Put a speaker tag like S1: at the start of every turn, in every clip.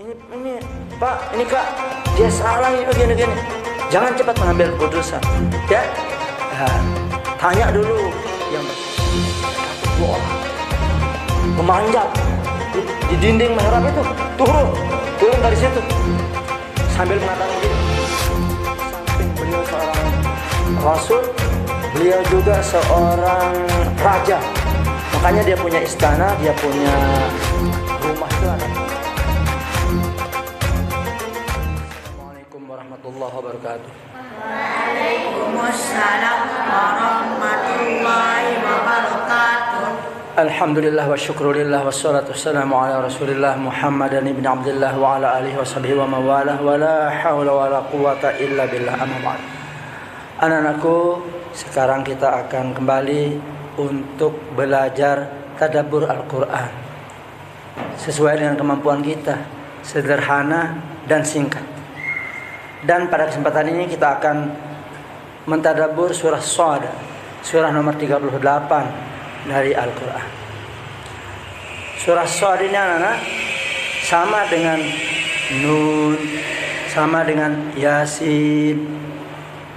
S1: Ini Pak, ini Kak, dia salah ini gini. Jangan cepat mengambil keputusan, ya. Tanya dulu yang orang memanjat di dinding mihrab itu, turun dari situ sambil mengatakan gini. Samping beliau seorang rasul, beliau juga seorang raja. Makanya dia punya istana, dia punya rumah itu ada. Assalamualaikum warahmatullahi wabarakatuh.
S2: Waalaikumsalam warahmatullahi wabarakatuh.
S1: Alhamdulillah wa syukurillah wassalatu wassalamu ala rasulillah Muhammadan ibn Abdullah wa ala alihi wa sahbihi wa mawalah wa la hawla wa la quwata illa billah amma ba'd. Anak-anakku, sekarang kita akan kembali untuk belajar tadabbur Al-Quran sesuai dengan kemampuan kita, sederhana dan singkat. Dan pada kesempatan ini kita akan mentadabbur surah Shad, surah nomor 38 dari Al-Quran. Surah Shad ini anak-anak sama dengan Nun, sama dengan Yasin,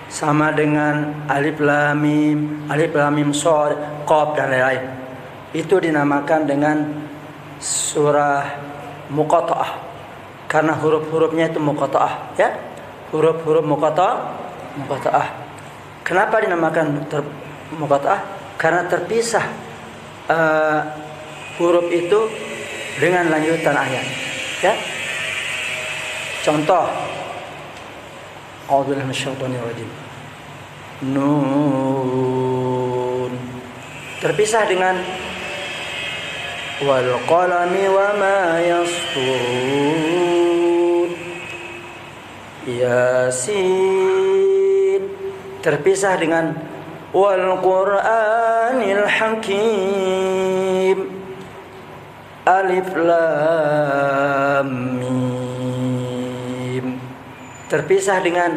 S1: sama dengan Alif Lam Mim Shad, Qaf dan lain-lain. Itu dinamakan dengan surah Muqatta'ah karena huruf-hurufnya itu muqatta'ah, ya. Huruf-huruf muqatta'ah. Kenapa dinamakan muqatta'ah? Karena terpisah huruf itu dengan lanjutan ayat, ya. Contoh, A'udzubillahi minasyaitonir rajim. Nun terpisah dengan wal qalami wa ma yasturun. Yasin terpisah dengan wal qur'anil hakim. Alif lam mim terpisah dengan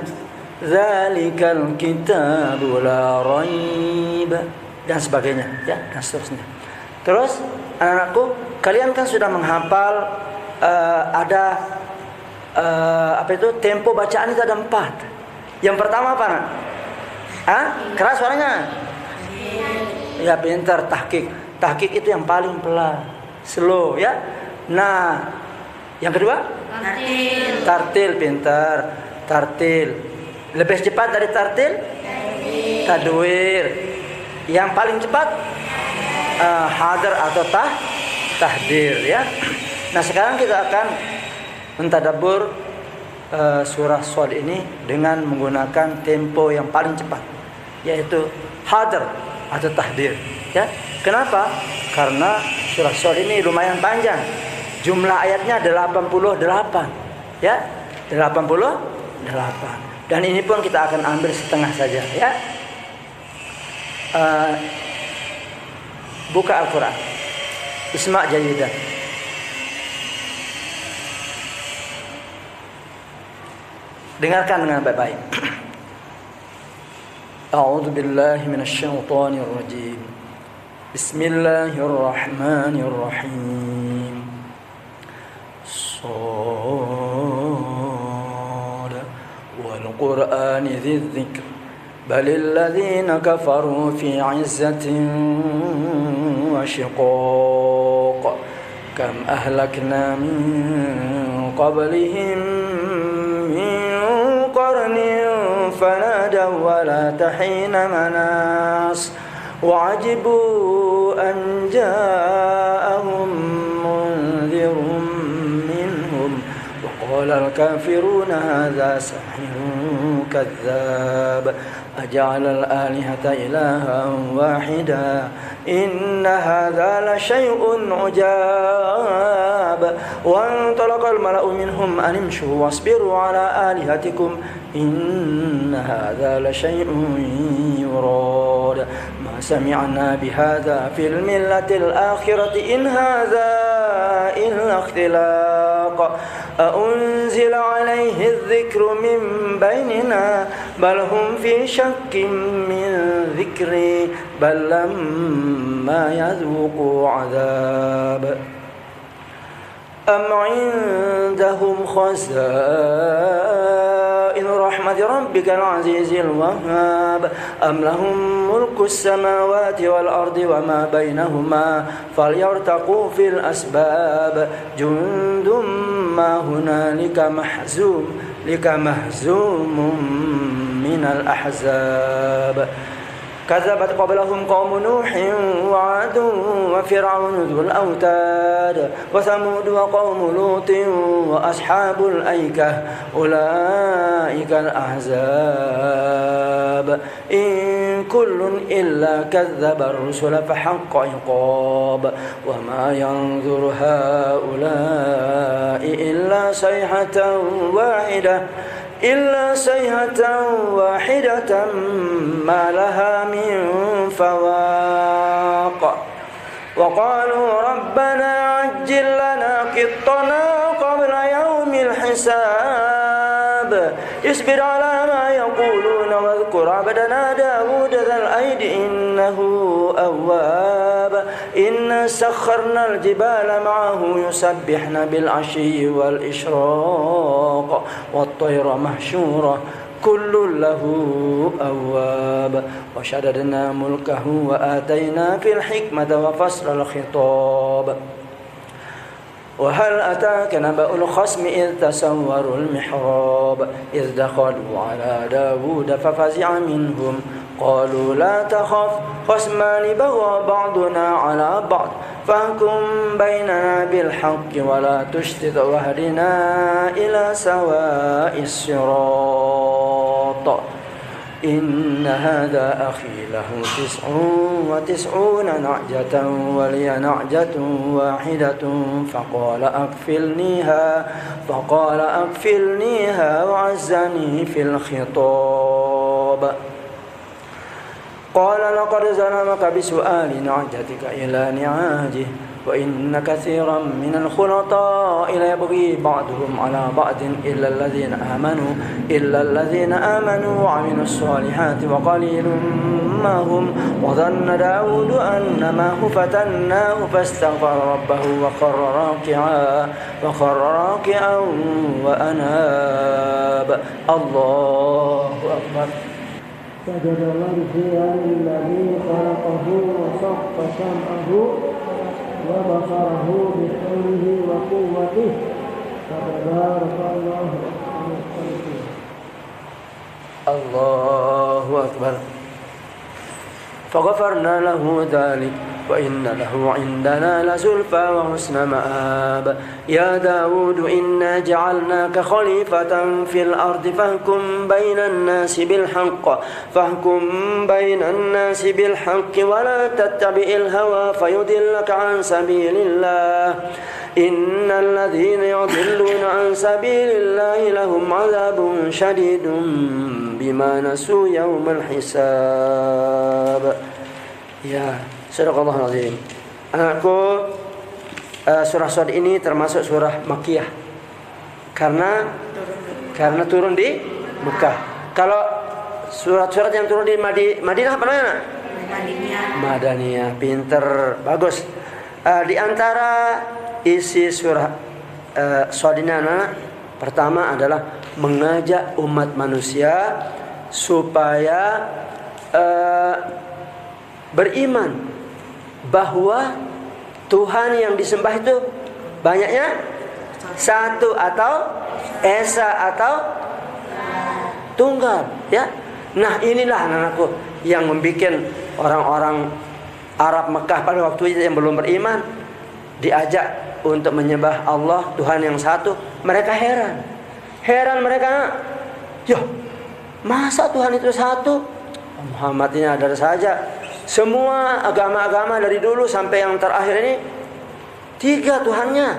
S1: zalikal kitabu la raib dan sebagainya, ya, dan seterusnya. Terus anak-anakku, kalian kan sudah menghafal ada tempo bacaan itu ada 4. Yang pertama apa, nak? Keras suaranya? Ya, pintar. Tahqiq itu yang paling pelan, slow, ya. Nah, yang kedua? Tartil, pintar. Tartil. Lebih cepat dari tartil? Tadwir. Yang paling cepat? Hadar atau tahdir, ya. Nah, sekarang kita akan mentadabbur surah Shad ini dengan menggunakan tempo yang paling cepat, yaitu hadar atau tahdir, ya. Kenapa? Karena surah Shad ini lumayan panjang. Jumlah ayatnya 88, ya. 88. Dan ini pun kita akan ambil setengah saja, ya. Buka Al-Quran. Isma' jayidan. Dengarkan dengan baik-baik. A'udzu billahi minasyaitonir rajim. Bismillahirrahmanirrahim. Shad wal Qur'ani dzidzikr balil ladzina kafaru fi 'izzatin wa shiqaq kam ahlakna min qablihim فنادوا ولا تحين مناص وعجبوا أن جاءهم منذر منهم وقال الكافرون هذا ساحر كذاب أجعل الآلهة إلها واحدا إن هذا لشيء عجاب وانطلق الملأ منهم أن امشوا واصبروا على آلهتكم إن هذا لشيء يراد ما سمعنا بهذا في الملة الآخرة إن هذا إلا اختلاق أأنزل عليه الذكر من بيننا بل هم في شك من ذكري بل لما يذوقوا عذاب أم عندهم خزائن رحمة ربك العزيز الوهاب أم لهم ملك السماوات والأرض وما بينهما فليرتقوا في الأسباب جند ما هنالك مهزوم من الأحزاب كذبت قبلهم قوم نوح وعاد وفرعون ذو الأوتاد وثمود وقوم لوط وأصحاب الأيكة أولئك الأحزاب إن كل إلا كذب الرسل فحق عقاب وما ينظر هؤلاء إلا صيحة واحدة ما لها من فواق وقالوا ربنا عجل لنا قطنا قبل يوم الحساب اصبر على ما يقولون واذكر عبدنا داود ذا الأيد إنه أواب إنا سخرنا الجبال معه يسبحن بالعشي والإشراق والطير محشورة كل له أواب وشددنا ملكه وآتينا في الحكمة وفصل الخطاب وهل أتاك نبأ الخصم إذ تسوروا المحراب إذ دخلوا على داود ففزع منهم قالوا لا تخف خصمان بغى بعضنا على بعض فاحكم بيننا بالحق ولا تشتت واهدنا إلى سواء الصراط إن هذا أخي له 99 نعجة ولي نعجة واحدة فقال أكفلنيها وعزني في الخطاب قال لقد ظلمك بسؤال نعجتك إلى نعاجه وإن كثيرا من الخلطاء ليبغي بعضهم على بعض إلا الذين آمنوا وعملوا الصالحات وقليل ما هم وظن داود أنما فتناه فاستغفر ربه وخر راكعا وأناب الله أكبر
S3: سجد وجهه للذي خلقه وصف سمعه وبصره بحوله وقوته فتبارك الله أحسن الخالقين.
S1: الله أكبر. فغفرنا له ذلك وإن له عندنا لزلفى وحسن مآب. يا داود إنا جعلناك خليفة في الأرض فاحكم بين الناس بالحق ولا تتبع الهوى فيضلك عن سبيل الله إن الذين يضلون عن سبيل الله لهم عذاب شديد بما نسوا يوم الحساب. Ya, Sadaqallahul Azim. Anakku, surah Shad ini termasuk surah Makkiyah karena turun di Mekah. Kalau surat-surat yang turun di Madinah apa namanya? Madaniyah. Pinter, bagus. Di antara isi surah Shad ini pertama adalah mengajak umat manusia supaya beriman bahwa Tuhan yang disembah itu banyaknya satu atau esa atau tunggal, ya. Nah, inilah anak-anakku yang membuat orang-orang Arab Mekah pada waktu itu yang belum beriman diajak untuk menyembah Allah Tuhan yang satu. Mereka heran mereka, "Yo, masa Tuhan itu satu? Muhammad ini ada saja. Semua agama-agama dari dulu sampai yang terakhir ini 3 Tuhannya.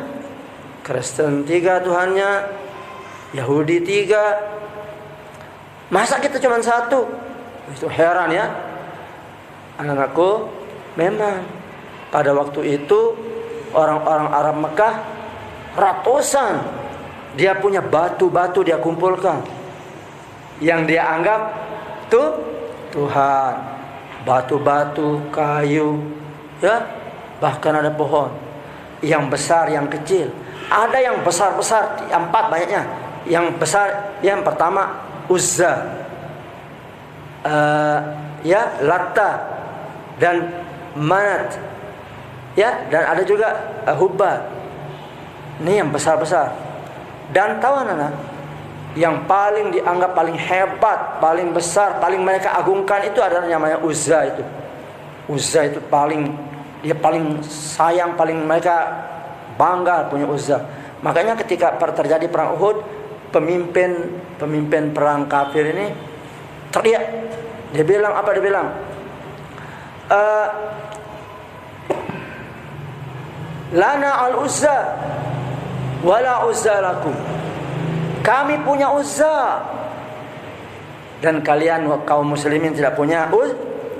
S1: Kristen 3 Tuhannya, Yahudi 3. Masa kita cuma satu?" Itu heran, ya. Anak-anakku, memang pada waktu itu orang-orang Arab Mekah ratusan, dia punya batu-batu dia kumpulkan yang dia anggap Tuhan. Batu-batu, kayu, ya, bahkan ada pohon yang besar, yang kecil. Ada yang besar-besar, 4 banyaknya. Yang besar, yang pertama Uzza, Latta dan Manat, dan ada juga Hubal. Ini yang besar-besar. Dan tahu anak, yang paling dianggap paling hebat, paling besar, paling mereka agungkan itu adalah namanya Uzza itu. Uzza itu dia paling sayang, paling mereka bangga punya Uzza. Makanya ketika terjadi perang Uhud, pemimpin perang kafir ini teriak. Dia bilang apa? Dia bilang, lana al-Uzza wala Uzza lakum. Kami punya Uzza dan kalian kaum muslimin tidak punya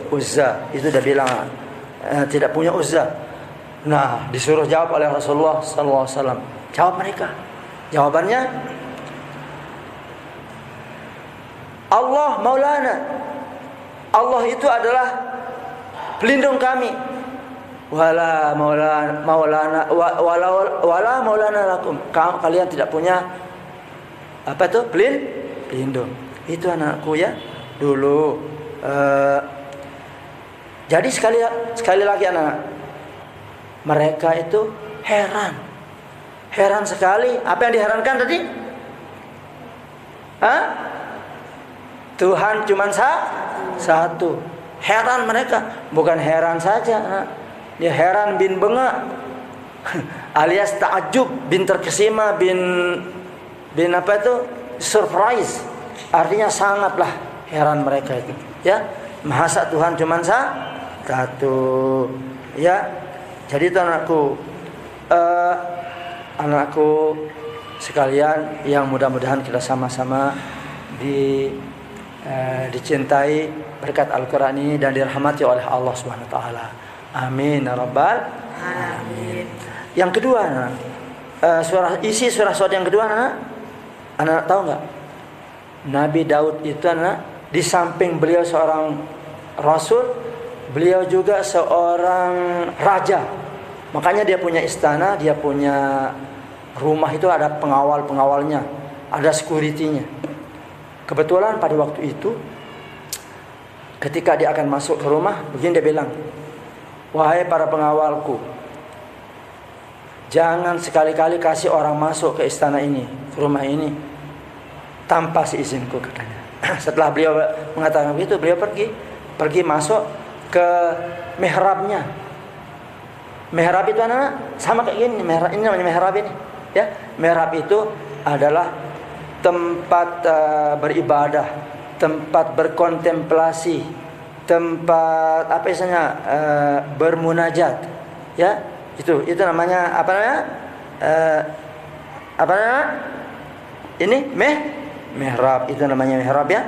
S1: Uzza. Itu dia bilang, tidak punya Uzza. Nah, disuruh jawab oleh Rasulullah SAW. Jawab mereka. Jawabannya, Allah Maulana. Allah itu adalah pelindung kami. Wala maulana wala maulana lakum. Kalian tidak punya pelindung. Itu anakku ya. Dulu jadi sekali lagi anak, mereka itu heran sekali. Apa yang diherankan tadi? Tuhan cuma satu. Heran mereka, bukan heran saja. Dia heran bin bengak, alias ta'ajub, bin terkesima, bin apa itu? Surprise. Artinya sangatlah heran mereka itu. Ya, masa Tuhan cuma satu. Ya, jadi itu anakku sekalian yang mudah-mudahan kita sama-sama dicintai berkat Al-Quran ini dan dirahmati oleh Allah Subhanahu Wa Taala. Amin ya rabbal alamin. Yang kedua, isi surah yang kedua, anak tahu nggak? Nabi Daud itu di samping beliau seorang rasul, beliau juga seorang raja. Makanya dia punya istana, dia punya rumah itu ada pengawal-pengawalnya, ada security-nya. Kebetulan pada waktu itu ketika dia akan masuk ke rumah, begini dia bilang, wahai para pengawalku, jangan sekali-kali kasih orang masuk ke istana ini, ke rumah ini tanpa seizinku, katanya. Setelah beliau mengatakan begitu, beliau pergi masuk ke mihrabnya. Mihrab itu sama kayak gini. Mihrab ini namanya mihrab ini. Ya, mihrab itu adalah tempat beribadah, tempat berkontemplasi, tempat bermunajat. Ya, itu namanya apa namanya? Ini mihrab, itu namanya mihrab ya.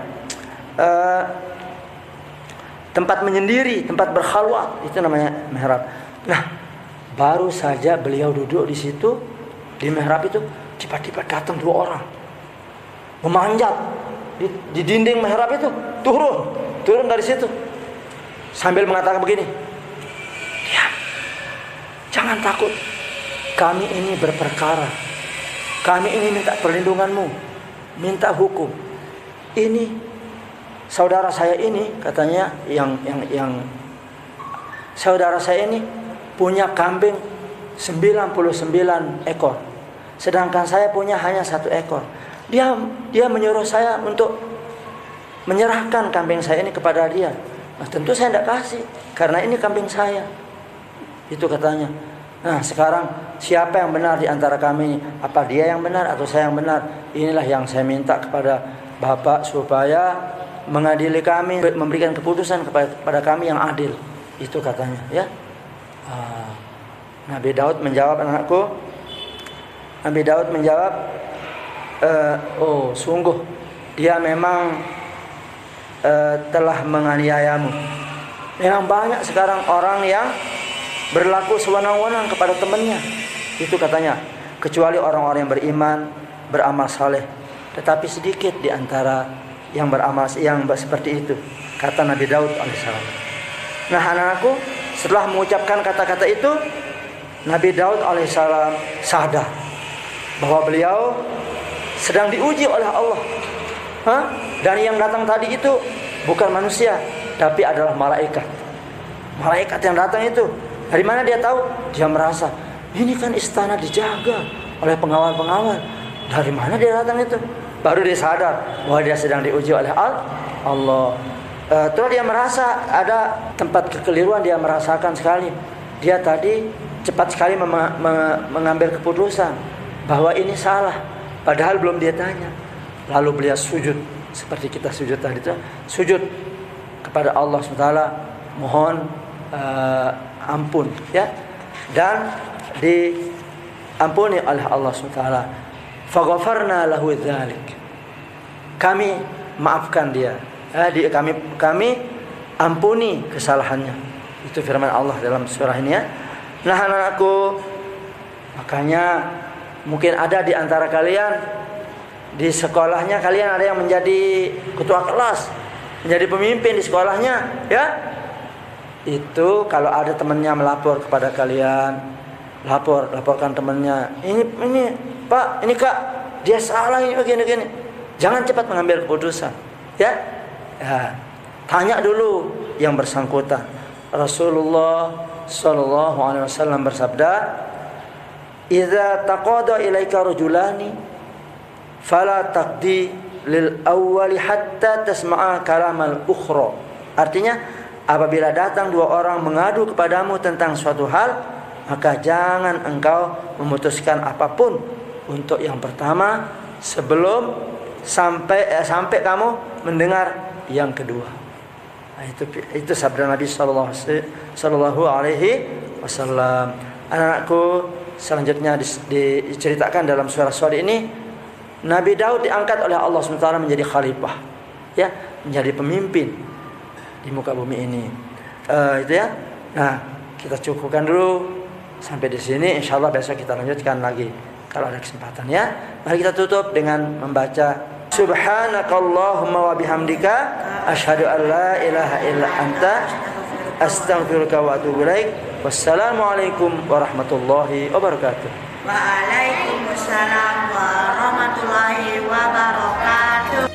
S1: Tempat menyendiri, tempat berkhalwat, itu namanya mihrab. Nah, baru saja beliau duduk di situ di mihrab itu, tiba-tiba datang 2 orang memanjat di dinding mihrab itu, turun dari situ sambil mengatakan begini, diam, jangan takut, kami ini berperkara, kami ini minta perlindunganmu, minta hukum. Ini saudara saya ini, katanya yang saudara saya ini punya kambing 99 ekor, sedangkan saya punya hanya 1 ekor. Dia menyuruh saya untuk menyerahkan kambing saya ini kepada dia. Nah, tentu saya tidak kasih, karena ini kambing saya. Itu katanya. Nah, sekarang siapa yang benar di antara kami? Apa dia yang benar atau saya yang benar? Inilah yang saya minta kepada Bapak supaya mengadili kami, memberikan keputusan kepada kami yang adil. Itu katanya, ya. Nabi Daud menjawab, anakku. Nabi Daud menjawab, sungguh dia memang telah menganiayamu. Memang banyak sekarang orang yang berlaku sewenang-wenang kepada temannya. Itu katanya, kecuali orang-orang yang beriman, beramal saleh. Tetapi sedikit di antara yang beramal yang seperti itu, kata Nabi Daud alaihissalam. Nah, anakku, setelah mengucapkan kata-kata itu, Nabi Daud alaihissalam sadar. bahwa beliau sedang diuji oleh Allah. Dan yang datang tadi itu bukan manusia, tapi adalah malaikat. Malaikat yang datang itu, dari mana dia tahu? Dia merasa, ini kan istana dijaga oleh pengawal-pengawal. Dari mana dia datang itu? Baru dia sadar bahwa dia sedang diuji oleh Allah. Terus dia merasa ada tempat kekeliruan, dia merasakan sekali. Dia tadi cepat sekali mengambil keputusan bahwa ini salah, padahal belum dia tanya. Lalu beliau sujud seperti kita sujud tadi itu, sujud kepada Allah SWT, mohon ampun, ya, dan diampuni oleh Allah SWT. Faghfarna lahu dzalik. Kami maafkan dia. Kami ampuni kesalahannya. Itu firman Allah dalam surah ini, ya. Nah, anak-anakku, makanya mungkin ada di antara kalian di sekolahnya kalian ada yang menjadi ketua kelas, menjadi pemimpin di sekolahnya, ya. Itu kalau ada temannya melapor kepada kalian, laporkan temannya. Ini Pak, ini Kak, dia salah ini begini. Jangan cepat mengambil keputusan, ya. Tanya dulu yang bersangkutan. Rasulullah sallallahu alaihi wasallam bersabda, "Idza taqada ilaika rajulani fala taqdi lil awwali hatta tasma'a kalamal ukhra." Artinya, apabila datang dua orang mengadu kepadamu tentang suatu hal, maka jangan engkau memutuskan apapun untuk yang pertama sebelum sampai kamu mendengar yang kedua. Nah, itu sabda Nabi sallallahu alaihi wasallam. Anak-anakku, selanjutnya diceritakan dalam surah Shad ini, Nabi Daud diangkat oleh Allah SWT menjadi khalifah, ya, menjadi pemimpin di muka bumi ini. Itu ya. Nah, kita cukupkan dulu sampai di sini. Insyaallah besok kita lanjutkan lagi kalau ada kesempatan, ya. Mari kita tutup dengan membaca Subhanakallahumma wa bihamdika asyhadu an la ilaha illa anta astaghfiruka wa atubu ilaik. Wassalamualaikum warahmatullahi wabarakatuh.
S2: Waalaikumsalam warahmatullahi wabarakatuh.